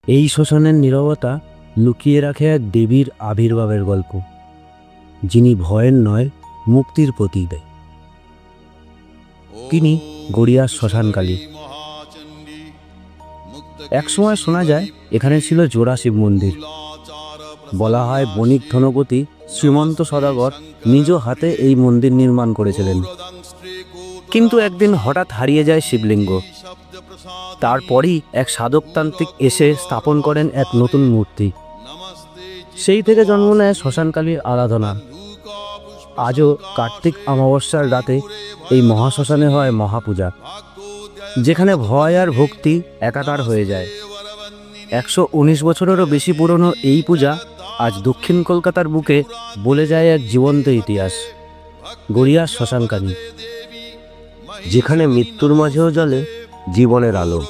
এই শ্মশানের নীরবতা লুকিয়ে রাখে এক দেবীর আবির্ভাবের গল্প, যিনি ভয়ের নয় মুক্তির প্রতীক দেয়। তিনি গড়িয়ার শ্মশানকালী। একসময় শোনা যায় এখানে ছিল জোড়া শিব মন্দির। বলা হয় বণিক ধনপতি শ্রীমন্ত সদাগর নিজ হাতে এই মন্দির নির্মাণ করেছিলেন। কিন্তু একদিন হঠাৎ হারিয়ে যায় শিবলিঙ্গ। তারপরই এক সাধকতান্ত্রিক এসে স্থাপন করেন এক নতুন মূর্তি। সেই থেকে জন্ম নেয় শ্মশানকালীর আরাধনা। আজও কার্তিক অমাবস্যার রাতে এই মহাশ্মশানে হয় মহাপূজা, যেখানে ভয় আর ভক্তি একাকার হয়ে যায়। 119 বছরেরও বেশি পুরনো এই পূজা আজ দক্ষিণ কলকাতার বুকে বলে যায় এক জীবন্ত ইতিহাস। গড়িয়ার শ্মশানকালী, যেখানে মৃত্যুর মাঝেও জ্বলে জীবনের আলো।